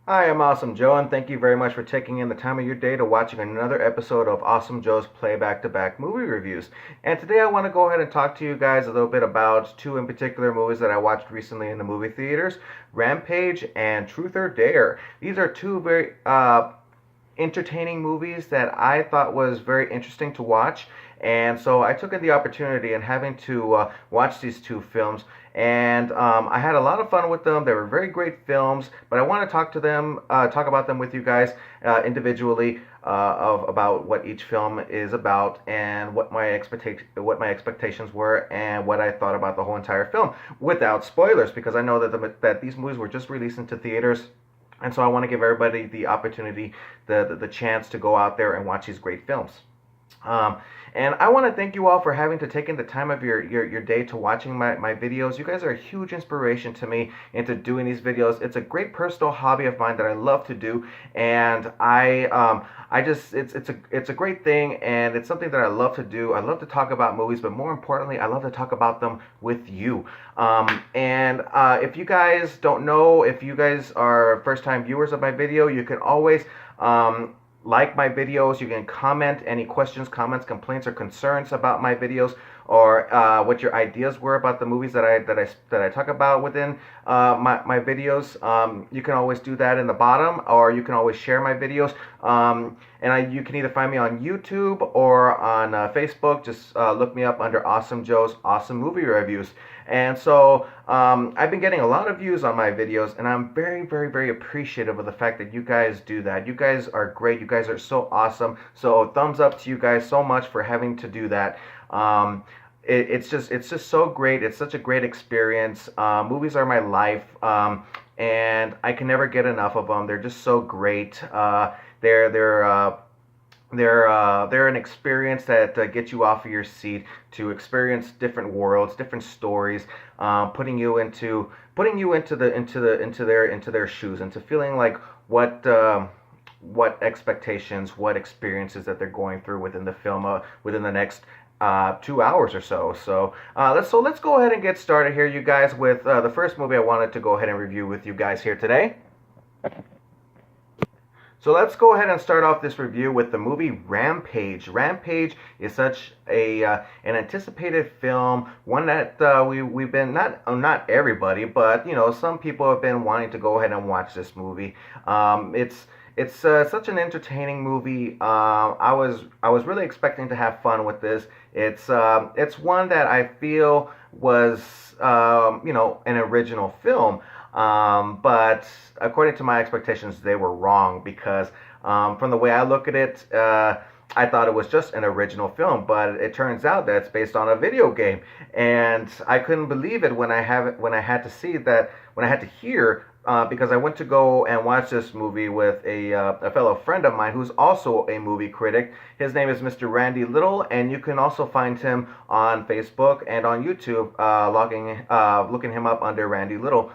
Hi, I'm Awesome Joe, and thank you very much for taking in the time of your day to watching another episode of Awesome Joe's Play Back to Back movie reviews. And today I want to go ahead and talk to you guys a little bit about two in particular movies that I watched recently in the movie theaters, Rampage and Truth or Dare. These are two very entertaining movies that I thought was very interesting to watch. And so I took in the opportunity and having to watch these two films, and I had a lot of fun with them. They were very great films, but I want to talk about them with you guys individually about what each film is about and what my expectations were and what I thought about the whole entire film, without spoilers, because I know that these movies were just released into theaters. And so I want to give everybody the opportunity, the chance to go out there and watch these great films. Um, and I want to thank you all for having to take in the time of your day to watching my videos. You guys are a huge inspiration to me into doing these videos. It's a great personal hobby of mine that I love to do, and I just it's a great thing, and it's something that I love to do. I love to talk about movies, but more importantly, I love to talk about them with you. If you guys don't know, if you guys are first-time viewers of my video, you can always like my videos. You can comment any questions, comments, complaints, or concerns about my videos, or what your ideas were about the movies that I talk about within my videos. You can always do that in the bottom, or you can always share my videos. You can either find me on YouTube or on Facebook. Just look me up under Awesome Joe's Awesome Movie Reviews. And so I've been getting a lot of views on my videos, and I'm very, very, very appreciative of the fact that you guys do that. You guys are great. You guys are so awesome. So thumbs up to you guys so much for having to do that. It's just so great. It's such a great experience. Movies are my life, and I can never get enough of them. They're just so great. They're they're an experience that gets you off of your seat to experience different worlds, different stories, putting you into their shoes, into feeling like what expectations, what experiences that they're going through within the film, within the next 2 hours or so. Let's go ahead and get started here, you guys, with the first movie I wanted to go ahead and review with you guys here today. So let's go ahead and start off this review with the movie Rampage. Rampage is such an anticipated film, one that we've been, not everybody, but some people have been wanting to go ahead and watch this movie. It's such an entertaining movie. I was really expecting to have fun with this. It's one that I feel was an original film. But according to my expectations, they were wrong, because from the way I look at it, I thought it was just an original film, but it turns out that it's based on a video game, and I couldn't believe it when I had to hear. Because I went to go and watch this movie with a fellow friend of mine who's also a movie critic. His name is Mr. Randy Little, and you can also find him on Facebook and on YouTube, looking him up under Randy Little.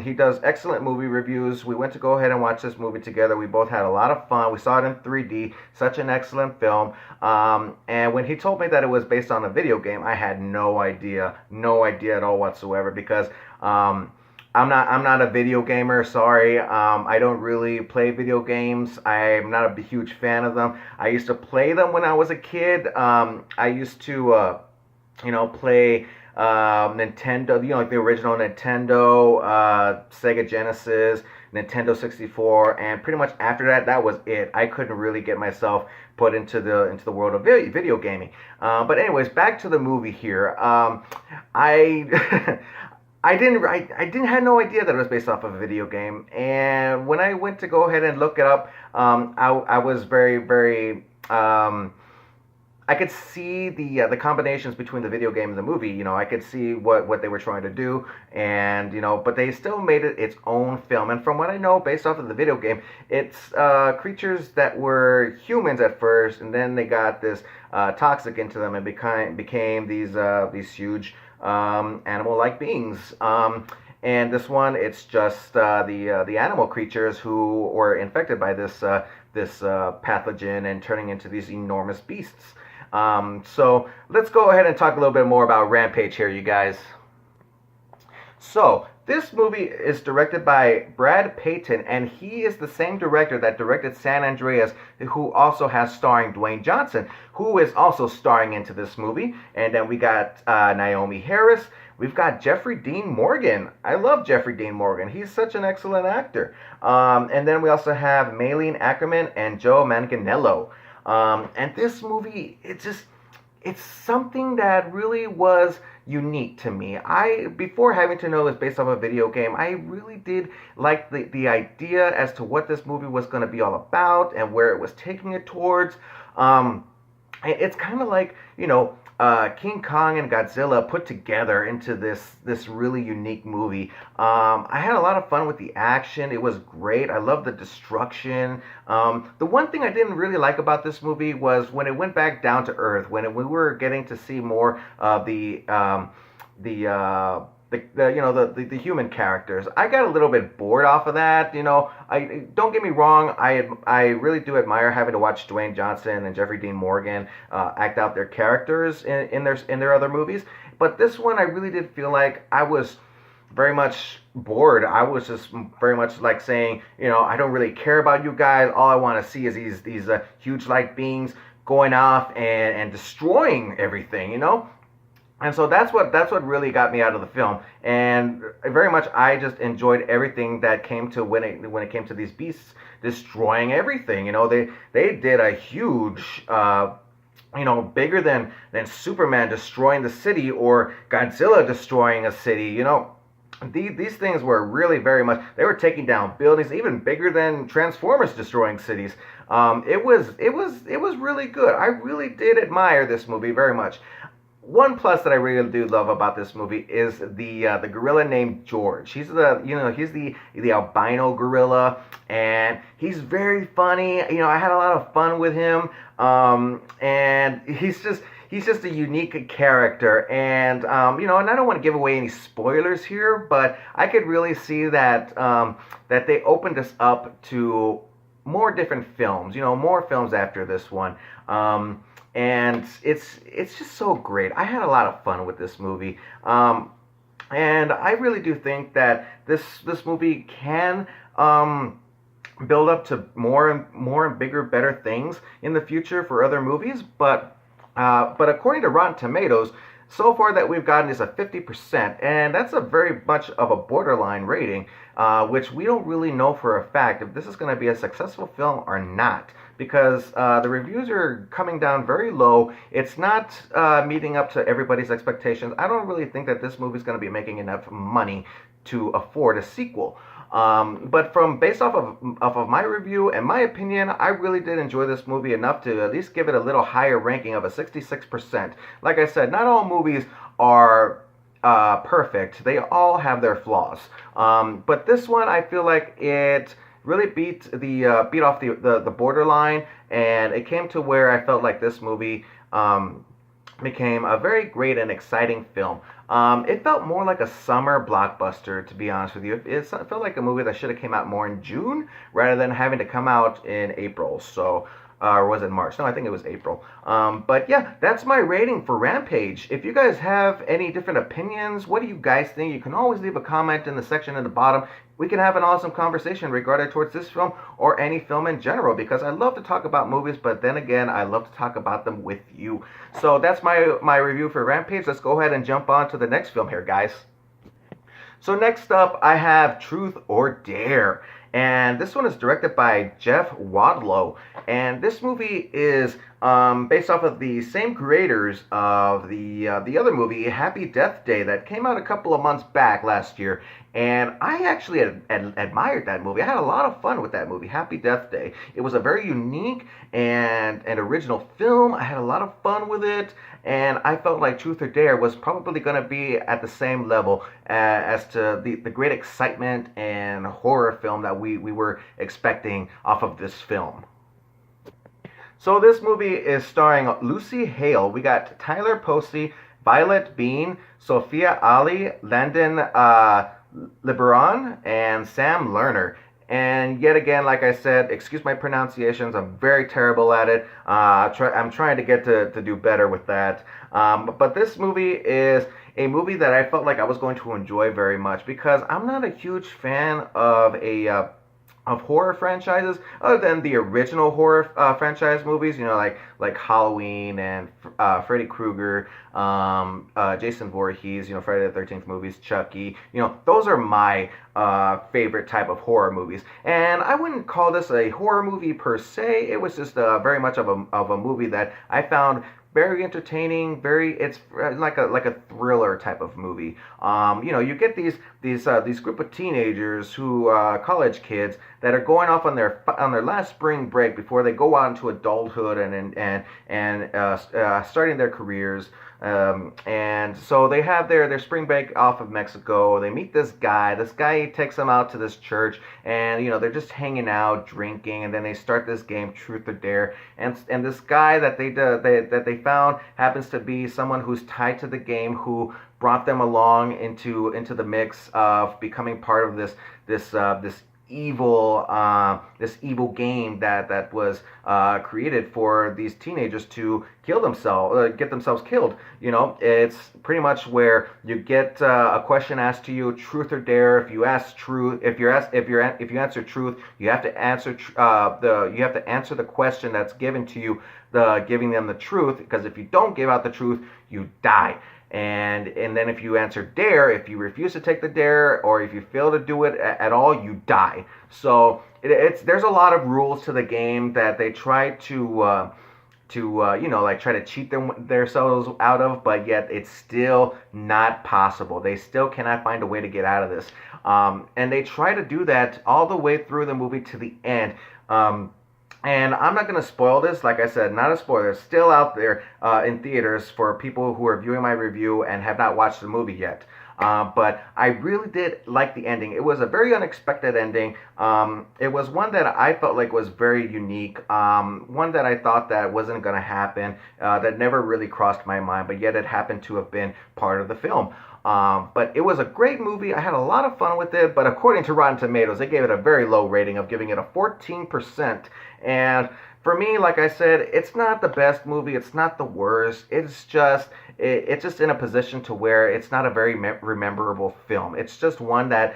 He does excellent movie reviews. We went to go ahead and watch this movie together. We both had a lot of fun. We saw it in 3D. Such an excellent film. And when he told me that it was based on a video game, I had no idea at all whatsoever, because I'm not a video gamer. Sorry. I don't really play video games. I'm not a huge fan of them. I used to play them when I was a kid. I used to play Nintendo, like the original Nintendo, Sega Genesis, Nintendo 64, and pretty much after that was it. I couldn't really get myself put into the world of video gaming. But anyways, back to the movie here. I I didn't had no idea that it was based off of a video game, and when I went to go ahead and look it up, I was very, very I could see the combinations between the video game and the movie. I could see what they were trying to do, and but they still made it its own film. And from what I know, based off of the video game, it's creatures that were humans at first, and then they got this toxic into them and became these huge animal-like beings. And this one, it's just the animal creatures who were infected by this pathogen and turning into these enormous beasts. So let's go ahead and talk a little bit more about Rampage here, you guys. So this movie is directed by Brad Peyton, and he is the same director that directed San Andreas, who also has starring Dwayne Johnson, who is also starring into this movie. And then we got Naomi Harris. We've got Jeffrey Dean Morgan. I love Jeffrey Dean Morgan. He's such an excellent actor. And then we also have Maylene Ackerman and Joe Manganiello. And this movie, it's something that really was unique to me. Before having to know it's based off a video game, I really did like the idea as to what this movie was going to be all about and where it was taking it towards. It's kind of like, King Kong and Godzilla put together into this really unique movie. I had a lot of fun with the action. It was great. I love the destruction. The one thing I didn't really like about this movie was when it went back down to earth, when we were getting to see more of the human characters. I got a little bit bored off of that. I don't get me wrong. I really do admire having to watch Dwayne Johnson and Jeffrey Dean Morgan act out their characters in their other movies. But this one, I really did feel like I was very much bored. I was just very much like saying, I don't really care about you guys. All I want to see is these huge light beings going off and destroying everything. And so that's what really got me out of the film, and very much I just enjoyed everything that came to when it came to these beasts destroying everything. They did a huge, bigger than Superman destroying the city or Godzilla destroying a city. These things were really very much, they were taking down buildings even bigger than Transformers destroying cities. It was really good. I really did admire this movie very much. One plus that I really do love about this movie is the gorilla named George. He's the albino gorilla, and he's very funny. I had a lot of fun with him, and he's just a unique character. And and I don't want to give away any spoilers here, but I could really see that that they opened us up to more different films. More films after this one. And it's just so great. I had a lot of fun with this movie, and I really do think that this movie can build up to more and bigger, better things in the future for other movies. But according to Rotten Tomatoes, so far that we've gotten is a 50%, and that's a very much of a borderline rating, which we don't really know for a fact if this is going to be a successful film or not, because the reviews are coming down very low. It's not meeting up to everybody's expectations. I don't really think that this movie is going to be making enough money to afford a sequel. But based off of my review and my opinion, I really did enjoy this movie enough to at least give it a little higher ranking of a 66%. Like I said, not all movies are perfect. They all have their flaws. But this one, I feel like it really beat off the borderline, and it came to where I felt like this movie became a very great and exciting film. It felt more like a summer blockbuster, to be honest with you. It felt like a movie that should have came out more in June rather than having to come out in April. So, or was it March? No, I think it was April. But yeah, that's my rating for Rampage. If you guys have any different opinions, what do you guys think? You can always leave a comment in the section at the bottom. We can have an awesome conversation regarding towards this film or any film in general, because I love to talk about movies, but then again, I love to talk about them with you. So that's my review for Rampage. Let's go ahead and jump on to the next film here, guys. So next up, I have Truth or Dare. And this one is directed by Jeff Wadlow. And this movie is based off of the same creators of the other movie, Happy Death Day, that came out a couple of months back last year. And I actually admired that movie. I had a lot of fun with that movie, Happy Death Day. It was a very unique and original film. I had a lot of fun with it. And I felt like Truth or Dare was probably going to be at the same level as to the great excitement and horror film that we were expecting off of this film. So this movie is starring Lucy Hale. We got Tyler Posey, Violet Bean, Sophia Ali, Landon LeBaron, and Sam Lerner. And yet again, like I said, excuse my pronunciations. I'm very terrible at it. I'm trying to get to do better with that. But this movie is a movie that I felt like I was going to enjoy very much because I'm not a huge fan of horror franchises other than the original horror franchise movies, like Halloween and Freddy Krueger, Jason Voorhees, Friday the 13th movies, Chucky. Those are my favorite type of horror movies. And I wouldn't call this a horror movie per se. It was just very much of a movie that I found very entertaining. It's like a thriller type of movie. You get these group of teenagers who college kids that are going off on their last spring break before they go out into adulthood and starting their careers. And so they have their spring break off of Mexico. They meet this guy. This guy takes them out to this church, and they're just hanging out, drinking, and then they start this game, Truth or Dare. And this guy that they found happens to be someone who's tied to the game, who brought them along into the mix of becoming part of this evil game that was created for these teenagers to kill themselves, get themselves killed. It's pretty much where you get a question asked to you, truth or dare. If you answer truth, you have to answer the question that's given to you, giving them the truth. Because if you don't give out the truth, you die. And then if you answer dare, if you refuse to take the dare, or if you fail to do it at all, you die. So there's a lot of rules to the game that they try to try to cheat themselves out of, but yet it's still not possible. They still cannot find a way to get out of this. And they try to do that all the way through the movie to the end. And I'm not going to spoil this. Like I said, not a spoiler. It's still out there in theaters for people who are viewing my review and have not watched the movie yet. But I really did like the ending. It was a very unexpected ending. It was one that I felt like was very unique. One that I thought that wasn't going to happen. That never really crossed my mind, but yet it happened to have been part of the film. But it was a great movie. I had a lot of fun with it, but according to Rotten Tomatoes, they gave it a very low rating of giving it a 14%. And for me, like I said, it's not the best movie. It's not the worst. It's just in a position to where it's not a very rememberable film. It's just one that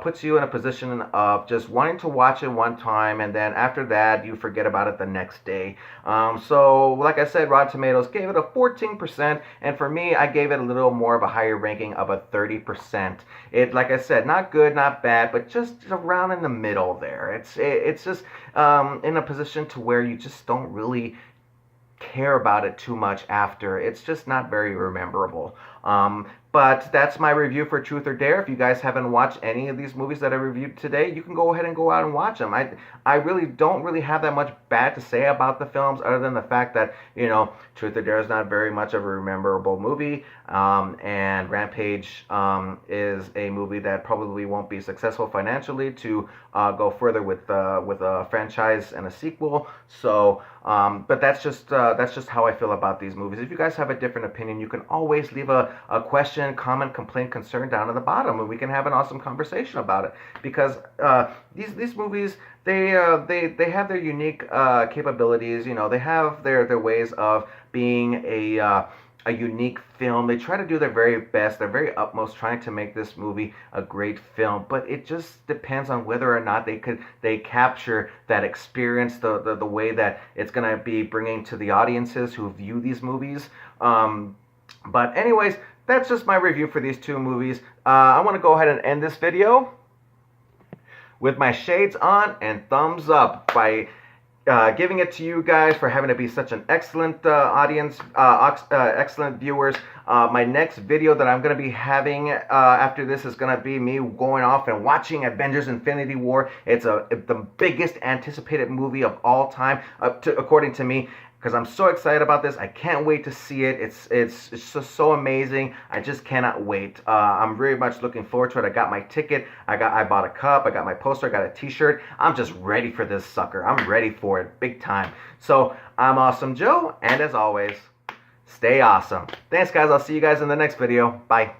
puts you in a position of just wanting to watch it one time, and then after that, you forget about it the next day. So, like I said, Rotten Tomatoes gave it a 14%, and for me, I gave it a little more of a higher ranking of a 30%. Like I said, not good, not bad, but just around in the middle there. It's just in a position to where you just don't really care about it too much after. It's just not very rememberable. But that's my review for Truth or Dare. If you guys haven't watched any of these movies that I reviewed today, you can go ahead and go out and watch them. I really don't really have that much bad to say about the films, other than the fact that, Truth or Dare is not very much of a memorable movie, and Rampage is a movie that probably won't be successful financially to go further with a franchise and a sequel. So, but that's just how I feel about these movies. If you guys have a different opinion, you can always leave a question, comment, complaint, concern down at the bottom, and we can have an awesome conversation about it. Because these movies, they have their unique capabilities. They have their ways of being a unique film. They try to do their very best, their very utmost, trying to make this movie a great film. But it just depends on whether or not they capture that experience the way that it's going to be bringing to the audiences who view these movies. But anyways, that's just my review for these two movies. I want to go ahead and end this video with my shades on and thumbs up by giving it to you guys for having to be such an excellent audience, excellent viewers. My next video that I'm going to be having after this is going to be me going off and watching Avengers Infinity War. It's the biggest anticipated movie of all time, according to me. Because I'm so excited about this. I can't wait to see it. It's just so amazing. I just cannot wait. I'm very much looking forward to it. I got my ticket. I bought a cup. I got my poster. I got a t-shirt. I'm just ready for this sucker. I'm ready for it big time. So I'm Awesome Joe, and as always, stay awesome. Thanks, guys. I'll see you guys in the next video. Bye.